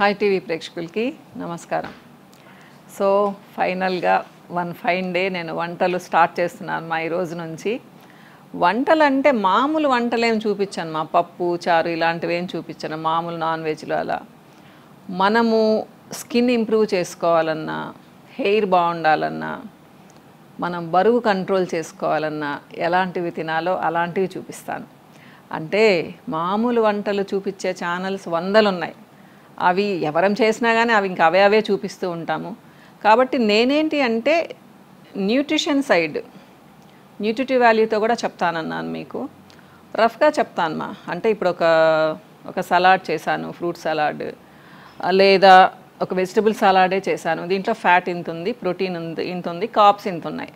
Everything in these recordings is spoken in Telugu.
హాయ్ టీవీ ప్రేక్షకులకి నమస్కారం. సో ఫైనల్గా వన్ ఫైన్ డే నేను వంటలు స్టార్ట్ చేస్తున్నాను మా ఈ రోజు నుంచి. వంటలు అంటే మామూలు వంటలు ఏం చూపించాను, మా పప్పు చారు ఇలాంటివి ఏం చూపించాను, మామూలు నాన్ వెజ్లో అలా. మనము స్కిన్ ఇంప్రూవ్ చేసుకోవాలన్నా, హెయిర్ బాగుండాలన్నా, మనం బరువు కంట్రోల్ చేసుకోవాలన్నా ఎలాంటివి తినాలో అలాంటివి చూపిస్తాను. అంటే మామూలు వంటలు చూపించే ఛానల్స్ వందలు ఉన్నాయి. అవి ఎవరం చేసినా కానీ అవి ఇంకా అవే చూపిస్తూ ఉంటాము. కాబట్టి నేనేంటి అంటే న్యూట్రిషన్ సైడ్, న్యూట్రిటివ్ వాల్యూతో కూడా చెప్తానన్నాను మీకు. రఫ్గా చెప్తానమ్మా. అంటే ఇప్పుడు ఒక సలాడ్ చేశాను, ఫ్రూట్ సలాడ్, లేదా ఒక వెజిటబుల్ సలాడే చేశాను. దీంట్లో ఫ్యాట్ ఇంత ఉంది, ప్రోటీన్ ఇంత ఉంది, కార్బ్స్ ఇంత ఉన్నాయి.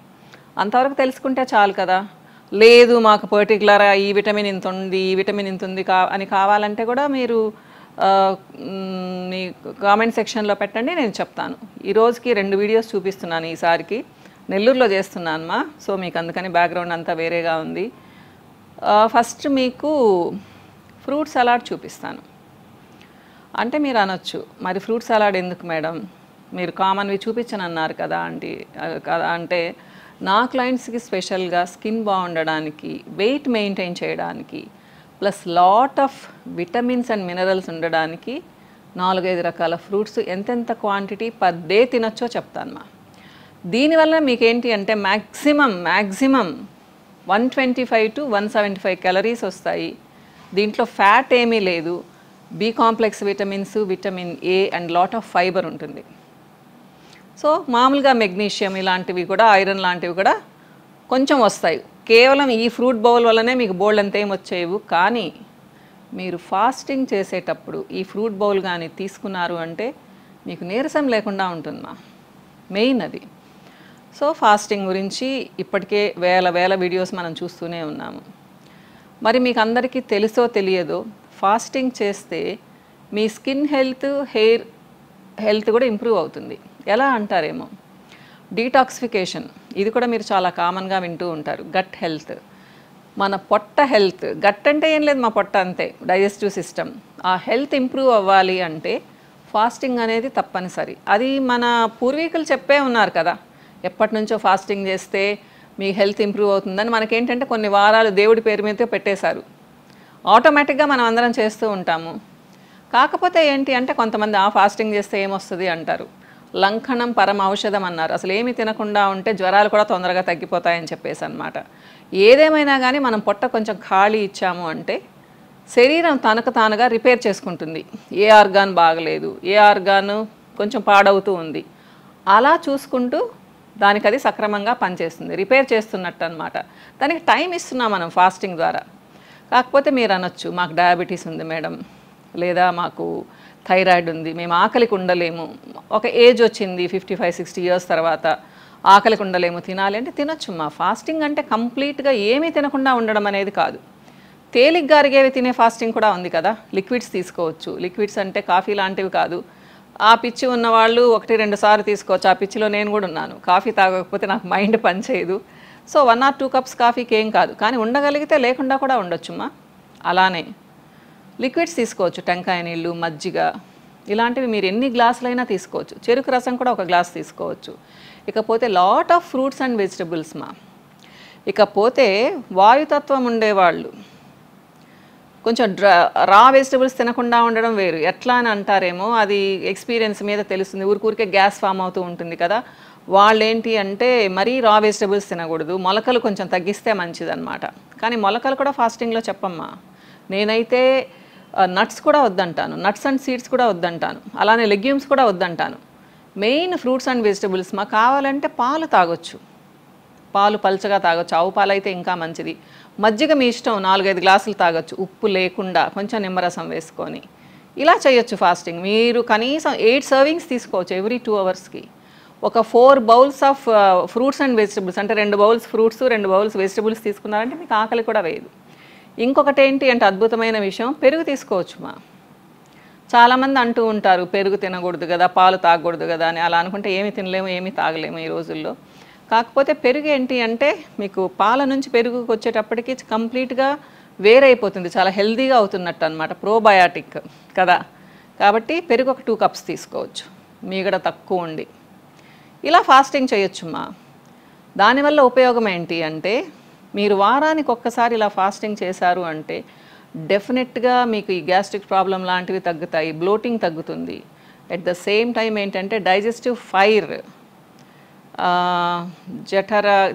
అంతవరకు తెలుసుకుంటే చాలు కదా. లేదు మాకు పర్టికులర్గా ఈ విటమిన్ ఇంత ఉంది, ఈ విటమిన్ ఇంత ఉంది అని కావాలంటే కూడా మీరు మీ కామెంట్ సెక్షన్లో పెట్టండి, నేను చెప్తాను. ఈ రోజుకి 2 వీడియోస్ చూపిస్తున్నాను. ఈసారికి నెల్లూరులో చేస్తున్నానమ్మా. సో మీకు అందుకని బ్యాక్గ్రౌండ్ అంతా వేరేగా ఉంది. ఫస్ట్ మీకు ఫ్రూట్ సలాడ్ చూపిస్తాను. అంటే మీరు అనొచ్చు, మరి ఫ్రూట్ సలాడ్ ఎందుకు మేడం, మీరు కామన్వి చూపించనన్నారు కదా అంటే నా క్లయింట్స్కి స్పెషల్గా స్కిన్ బాగుండడానికి, వెయిట్ మెయింటైన్ చేయడానికి, plus lot of vitamins and minerals ఉండడానికి 4-5 రకాల ఫ్రూట్స్ ఎంతెంత క్వాంటిటీ పర్ డే తినొచ్చో చెప్తాను. దీనివల్ల మీకేంటి అంటే మ్యాక్సిమం 125 to 175 క్యాలరీస్ వస్తాయి. దీంట్లో ఫ్యాట్ ఏమీ లేదు. B complex vitamins, vitamin A and lot of fibre ఉంటుంది. సో మామూలుగా మెగ్నీషియం ఇలాంటివి కూడా, ఐరన్ లాంటివి కూడా కొంచెం వస్తాయి. కేవలం ఈ ఫ్రూట్ బౌల్ వల్లనే మీకు బోల్డ్ అంత ఏం వచ్చేవి. కానీ మీరు ఫాస్టింగ్ చేసేటప్పుడు ఈ ఫ్రూట్ బౌల్ కానీ తీసుకున్నారు అంటే మీకు నీరసం లేకుండా ఉంటుందమ్మా. మెయిన్ అది. సో ఫాస్టింగ్ గురించి ఇప్పటికే వేల వీడియోస్ మనం చూస్తూనే ఉన్నాము. మరి మీకు అందరికీ తెలుసో తెలియదో, ఫాస్టింగ్ చేస్తే మీ స్కిన్ హెల్త్, హెయిర్ హెల్త్ కూడా ఇంప్రూవ్ అవుతుంది. ఎలా అంటారేమో, డీటాక్సిఫికేషన్ ఇది కూడా మీరు చాలా కామన్గా వింటూ ఉంటారు. గట్ హెల్త్, మన పొట్ట హెల్త్. గట్ అంటే ఏం లేదు, మా పొట్ట అంతే, డైజెస్టివ్ సిస్టమ్. ఆ హెల్త్ ఇంప్రూవ్ అవ్వాలి అంటే ఫాస్టింగ్ అనేది తప్పనిసరి. అది మన పూర్వీకులు చెప్పే ఉన్నారు కదా, ఎప్పటి నుంచో ఫాస్టింగ్ చేస్తే మీ హెల్త్ ఇంప్రూవ్ అవుతుందని. మనకేంటంటే కొన్ని వారాలు దేవుడి పేరు మీద పెట్టేశారు. ఆటోమేటిక్గా మనం అందరం చేస్తూ ఉంటాము. కాకపోతే ఏంటి అంటే కొంతమంది ఫాస్టింగ్ చేస్తే ఏమొస్తుంది అంటారు. లంఘనం పరమ ఔషధం అన్నారు. అసలు ఏమి తినకుండా ఉంటే జ్వరాలు కూడా తొందరగా తగ్గిపోతాయని చెప్పేసి అన్నమాట. ఏదేమైనా కానీ మనం పొట్ట కొంచెం ఖాళీ ఇచ్చాము అంటే శరీరం తనకు తానుగా రిపేర్ చేసుకుంటుంది. ఏ ఆర్గాన్ బాగలేదు, ఏ ఆర్గాన్ కొంచెం పాడవుతూ ఉంది, అలా చూసుకుంటూ దానికి అది సక్రమంగా పనిచేస్తుంది, రిపేర్ చేస్తున్నట్టు అనమాట. దానికి టైం ఇస్తున్నాం మనం ఫాస్టింగ్ ద్వారా. కాకపోతే మీరు అనొచ్చు, మాకు డయాబెటీస్ ఉంది మేడం, లేదా మాకు థైరాయిడ్ ఉంది, మేము ఆకలికి ఉండలేము, ఒక ఏజ్ వచ్చింది 55-60 ఇయర్స్ తర్వాత ఆకలికి ఉండలేము, తినాలి అంటే తినొచ్చు. మా ఫాస్టింగ్ అంటే కంప్లీట్గా ఏమీ తినకుండా ఉండడం అనేది కాదు. తేలిగ్గా అరిగేవి తినే ఫాస్టింగ్ కూడా ఉంది కదా. లిక్విడ్స్ తీసుకోవచ్చు. లిక్విడ్స్ అంటే కాఫీ లాంటివి కాదు. ఆ పిచ్చి ఉన్నవాళ్ళు 1-2 సార్లు తీసుకోవచ్చు. ఆ పిచ్చిలో నేను కూడా ఉన్నాను. కాఫీ తాగకపోతే నాకు మైండ్ పనిచేయదు. సో 1 or 2 cups కాఫీకి ఏం కాదు. కానీ ఉండగలిగితే లేకుండా కూడా ఉండొచ్చుమ్మా. అలానే లిక్విడ్స్ తీసుకోవచ్చు. టెంకాయ నీళ్ళు, మజ్జిగ ఇలాంటివి మీరు ఎన్ని గ్లాసులైనా తీసుకోవచ్చు. చెరుకు రసం కూడా 1 గ్లాస్ తీసుకోవచ్చు. ఇకపోతే lot of fruits and vegetables ఇకపోతే వాయుతత్వం ఉండేవాళ్ళు కొంచెం రా వెజిటబుల్స్ తినకుండా ఉండడం వేరు. ఎట్లా అని అంటారేమో, అది ఎక్స్పీరియన్స్ మీద తెలుస్తుంది. ఊరికే గ్యాస్ ఫామ్ అవుతూ ఉంటుంది కదా. వాళ్ళు ఏంటి అంటే మరీ రా వెజిటబుల్స్ తినకూడదు, మొలకలు కొంచెం తగ్గిస్తే మంచిదన్నమాట. కానీ మొలకలు కూడా ఫాస్టింగ్లో చెప్పమ్మా. నేనైతే నట్స్ కూడా వద్దంటాను, నట్స్ అండ్ సీడ్స్ కూడా వద్దంటాను, అలానే లెగ్యూమ్స్ కూడా వద్దంటాను. Main fruits and vegetables. కావాలంటే పాలు తాగొచ్చు, పాలు పల్చగా తాగొచ్చు. ఆవు పాలు అయితే ఇంకా మంచిది. మజ్జిగ మీ ఇష్టం, 4-5 గ్లాసులు తాగొచ్చు, ఉప్పు లేకుండా, కొంచెం నిమ్మరసం వేసుకొని. ఇలా చేయొచ్చు ఫాస్టింగ్. మీరు కనీసం 8 సర్వింగ్స్ తీసుకోవచ్చు ఎవ్రీ 2 అవర్స్కి. ఒక 4 bowls of fruits and vegetables, అంటే 2 బౌల్స్ ఫ్రూట్స్, 2 బౌల్స్ వెజిటబుల్స్ తీసుకున్నారంటే మీకు ఆకలి కూడా వేయదు. ఇంకొకటి ఏంటి అంటే అద్భుతమైన విషయం, పెరుగు తీసుకోవచ్చు. చాలామంది అంటూ ఉంటారు పెరుగు తినకూడదు కదా, పాలు తాగకూడదు కదా అని. అలా అనుకుంటే ఏమి తినలేము, ఏమీ తాగలేము ఈ రోజుల్లో. కాకపోతే పెరుగు ఏంటి అంటే మీకు పాల నుంచి పెరుగుకి వచ్చేటప్పటికి కంప్లీట్గా వేరైపోతుంది, చాలా హెల్దీగా అవుతున్నట్టు అనమాట. ప్రోబయాటిక్ కదా. కాబట్టి పెరుగు ఒక 2 కప్స్ తీసుకోవచ్చు, మీగడ తక్కువ ఉండి. ఇలా ఫాస్టింగ్ చేయొచ్చుమా. దానివల్ల ఉపయోగం ఏంటి అంటే, మీరు వారానికి ఒక్కసారి ఇలా ఫాస్టింగ్ చేశారు అంటే డెఫినెట్గా మీకు ఈ గ్యాస్ట్రిక్ ప్రాబ్లం లాంటివి తగ్గుతాయి, బ్లోటింగ్ తగ్గుతుంది. ఎట్ ద సేమ్ టైం ఏంటంటే డైజెస్టివ్ ఫైర్,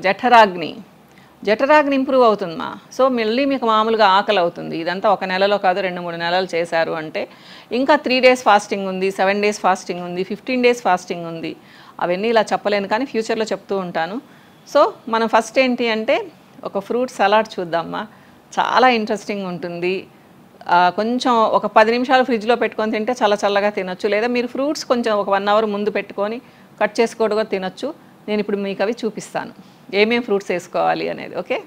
జఠరాగ్ని ఇంప్రూవ్ అవుతుందమ్మా. సో మళ్ళీ మీకు మామూలుగా ఆకలి అవుతుంది. ఇదంతా 1 నెలలో కాదు, 2-3 నెలలు చేశారు అంటే. ఇంకా 3 డేస్ ఫాస్టింగ్ ఉంది, 7 డేస్ ఫాస్టింగ్ ఉంది, 15 డేస్ ఫాస్టింగ్ ఉంది. అవన్నీ ఇలా చెప్పలేను కానీ ఫ్యూచర్లో చెప్తూ ఉంటాను. సో మనం ఫస్ట్ ఏంటి అంటే ఒక ఫ్రూట్ సలాడ్ చూద్దామా. చాలా ఇంట్రెస్టింగ్ ఉంటుంది. కొంచెం ఒక 10 నిమిషాలు ఫ్రిడ్జ్లో పెట్టుకొని తింటే చాలా చల్లగా తినొచ్చు. లేదా మీరు ఫ్రూట్స్ కొంచెం ఒక 1 అవర్ ముందు పెట్టుకొని కట్ చేసుకోవడం తినొచ్చు. నేను ఇప్పుడు మీకు అవి చూపిస్తాను, ఏమేమి ఫ్రూట్స్ వేసుకోవాలి అనేది. ఓకే,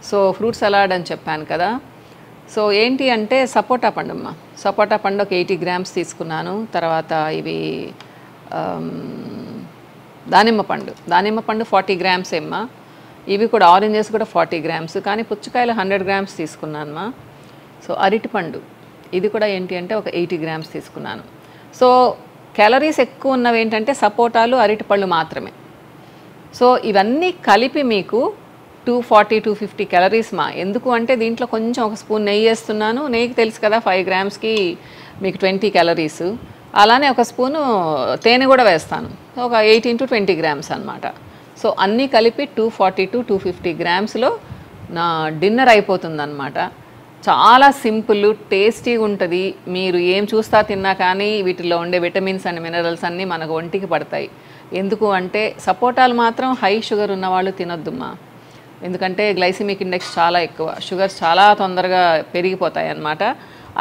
సో ఫ్రూట్ సలాడ్ అని చెప్పాను కదా. సో ఏంటి అంటే సపోటా పండుమ్మ. సపోటా పండు ఒక 80 గ్రామ్స్ తీసుకున్నాను. తర్వాత ఇవి దానిమ్మ పండు 40 గ్రామ్స్ ఏమ్మా. ఇవి కూడా ఆరెంజెస్ కూడా 40 గ్రామ్స్, కానీ పుచ్చకాయలు 100 గ్రామ్స్ తీసుకున్నానమ్మా. సో అరటిపండు ఇది కూడా ఏంటి అంటే ఒక 80 గ్రామ్స్ తీసుకున్నాను. సో క్యాలరీస్ ఎక్కువ ఉన్నవి ఏంటంటే సపోటాలు, అరటిపళ్ళు మాత్రమే. సో ఇవన్నీ కలిపి మీకు 240-250 క్యాలరీస్ మా. ఎందుకు అంటే దీంట్లో కొంచెం ఒక స్పూన్ నెయ్యి వేస్తున్నాను. నెయ్యికి తెలుసు కదా 5 గ్రామ్స్కి మీకు 20 క్యాలరీస్. అలానే ఒక స్పూను తేనె కూడా వేస్తాను, ఒక 18-20 గ్రామ్స్ అనమాట. సో అన్నీ కలిపి 240-250 గ్రామ్స్లో నా డిన్నర్ అయిపోతుందన్నమాట. చాలా సింపుల్, టేస్టీగా ఉంటుంది. మీరు ఏం చూస్తా తిన్నా కానీ వీటిలో ఉండే విటమిన్స్ అండ్ మినరల్స్ అన్నీ మనకు ఒంటికి పడతాయి. ఎందుకు అంటే సపోటాలు మాత్రం హై షుగర్ ఉన్నవాళ్ళు తినొద్దుమ్మా. ఎందుకంటే గ్లైసిమిక్ ఇండెక్స్ చాలా ఎక్కువ, షుగర్స్ చాలా తొందరగా పెరిగిపోతాయి అన్నమాట.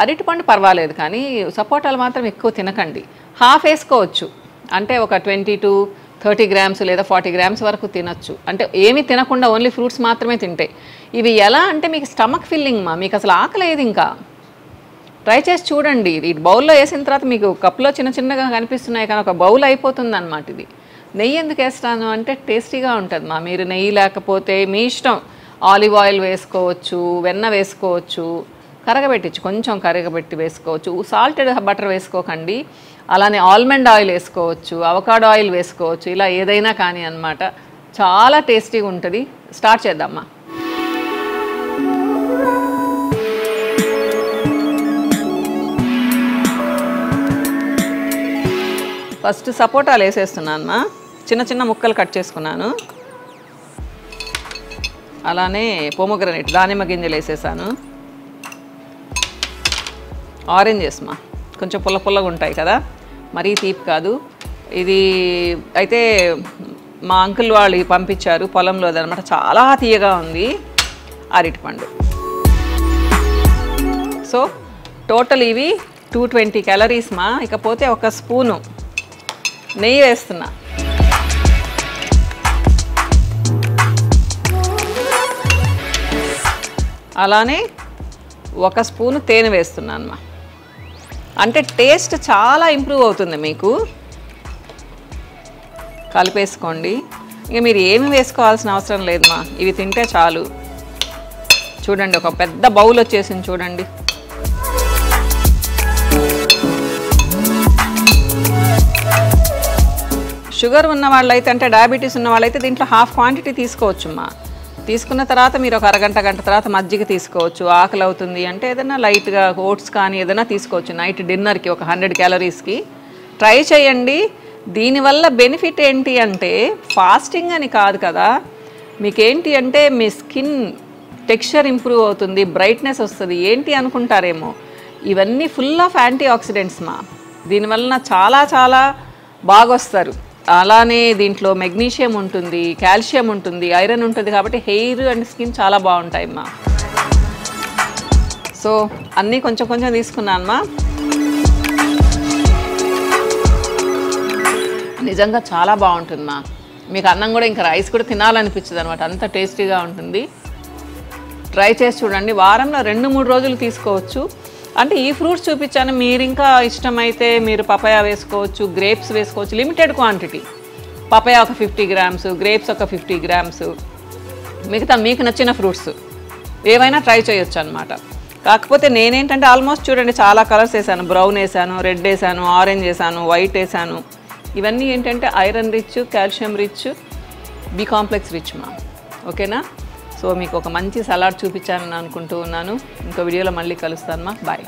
అరటిపండు పర్వాలేదు కానీ సపోటాలు మాత్రం ఎక్కువ తినకండి. హాఫ్ వేసుకోవచ్చు, అంటే ఒక 20-30 గ్రామ్స్ లేదా 40 గ్రామ్స్ వరకు తినొచ్చు. అంటే ఏమీ తినకుండా ఓన్లీ ఫ్రూట్స్ మాత్రమే తింటే. ఇవి ఎలా అంటే మీకు స్టమక్ ఫిల్లింగ్ మా, మీకు అసలు ఆకలేదు. ఇంకా ట్రై చేసి చూడండి. ఈ బౌల్లో వేసిన తర్వాత మీకు కప్లో చిన్నగా కనిపిస్తున్నాయి కానీ ఒక బౌల్ అయిపోతుంది అన్నమాట. ఇది నెయ్యి ఎందుకు వేస్తాను అంటే టేస్టీగా ఉంటుంది మా. మీరు నెయ్యి లేకపోతే మీ ఇష్టం, ఆలివ్ ఆయిల్ వేసుకోవచ్చు, వెన్న వేసుకోవచ్చు, కొంచెం కరగబెట్టి వేసుకోవచ్చు. సాల్టెడ్ బటర్ వేసుకోకండి. అలానే ఆల్మండ్ ఆయిల్ వేసుకోవచ్చు, అవకాడో ఆయిల్ వేసుకోవచ్చు, ఇలా ఏదైనా కానీ అన్నమాట. చాలా టేస్టీగా ఉంటుంది. స్టార్ట్ చేద్దామా. ఫస్ట్ సపోటాలు వేసేస్తున్నానమ్మా. చిన్న ముక్కలు కట్ చేసుకున్నాను. అలానే పోమోగ్రనేట్ దానిమ్మ గింజలు వేసేసాను. ఆరెంజెస్ మా కొంచెం పుల్లగా ఉంటాయి కదా, మరీ తీపి కాదు. ఇది అయితే మా అంకుల్ వాళ్ళు పంపించారు పొలంలో అనమాట, చాలా తీయగా ఉంది. అరటిపండు. సో టోటల్ ఇవి 220 క్యాలరీస్ మా. ఇకపోతే ఒక స్పూను నెయ్యి వేస్తున్నా. అలానే ఒక స్పూను తేనె వేస్తున్నాను మా. అంటే టేస్ట్ చాలా ఇంప్రూవ్ అవుతుంది మీకు. కలిపేసుకోండి. ఇక మీరు ఏమి వేసుకోవాల్సిన అవసరం లేదు మా, ఇవి తింటే చాలు. చూడండి ఒక పెద్ద బౌల్ వచ్చేసింది చూడండి. షుగర్ ఉన్న వాళ్ళైతే, అంటే డయాబెటీస్ ఉన్న వాళ్ళైతే దీంట్లో హాఫ్ క్వాంటిటీ తీసుకోవచ్చుమ్మా. తీసుకున్న తర్వాత మీరు ఒక గంట తర్వాత మజ్జిగ తీసుకోవచ్చు. ఆకలి అవుతుంది అంటే ఏదైనా లైట్గా ఓట్స్ కానీ ఏదైనా తీసుకోవచ్చు నైట్ డిన్నర్కి ఒక 100 క్యాలరీస్కి. ట్రై చేయండి. దీనివల్ల బెనిఫిట్ ఏంటి అంటే ఫాస్టింగ్ అని కాదు కదా, మీకేంటి అంటే మీ స్కిన్ టెక్స్చర్ ఇంప్రూవ్ అవుతుంది, బ్రైట్నెస్ వస్తుంది. ఏంటి అనుకుంటారేమో, ఇవన్నీ ఫుల్ ఆఫ్ యాంటీ ఆక్సిడెంట్స్ మా. దీనివలన చాలా బాగొస్తారు. అలానే దీంట్లో మెగ్నీషియం ఉంటుంది, కాల్షియం ఉంటుంది, ఐరన్ ఉంటుంది. కాబట్టి హెయిర్ అండ్ స్కిన్ చాలా బాగుంటాయి అమ్మా. సో అన్నీ కొంచెం తీసుకున్నానమ్మా. నిజంగా చాలా బాగుంటుందమ్మా. మీకు అన్నం కూడా ఇంకా రైస్ కూడా తినాలనిపించదు అనమాట, అంత టేస్టీగా ఉంటుంది. ట్రై చేసి చూడండి. వారంలో 2-3 రోజులు తీసుకోవచ్చు. అంటే ఈ ఫ్రూట్స్ చూపించాను, మీరు ఇంకా ఇష్టమైతే మీరు పపాయ వేసుకోవచ్చు, గ్రేప్స్ వేసుకోవచ్చు, లిమిటెడ్ క్వాంటిటీ. పపాయ ఒక 50 గ్రామ్స్, గ్రేప్స్ ఒక 50 గ్రామ్స్, మిగతా మీకు నచ్చిన ఫ్రూట్స్ ఏవైనా ట్రై చేయొచ్చు అనమాట. కాకపోతే నేనేంటంటే ఆల్మోస్ట్ చూడండి చాలా కలర్స్ వేసాను, బ్రౌన్ వేసాను, రెడ్ వేసాను, ఆరెంజ్ వేసాను, వైట్ వేసాను. ఇవన్నీ ఏంటంటే iron rich, calcium rich, B complex rich మా. ఓకేనా? సో మీకు ఒక మంచి సలాడ్ చూపించానని అనుకుంటూ ఉన్నాను. ఇంకో వీడియోలో మళ్ళీ కలుస్తాను మా. బాయ్.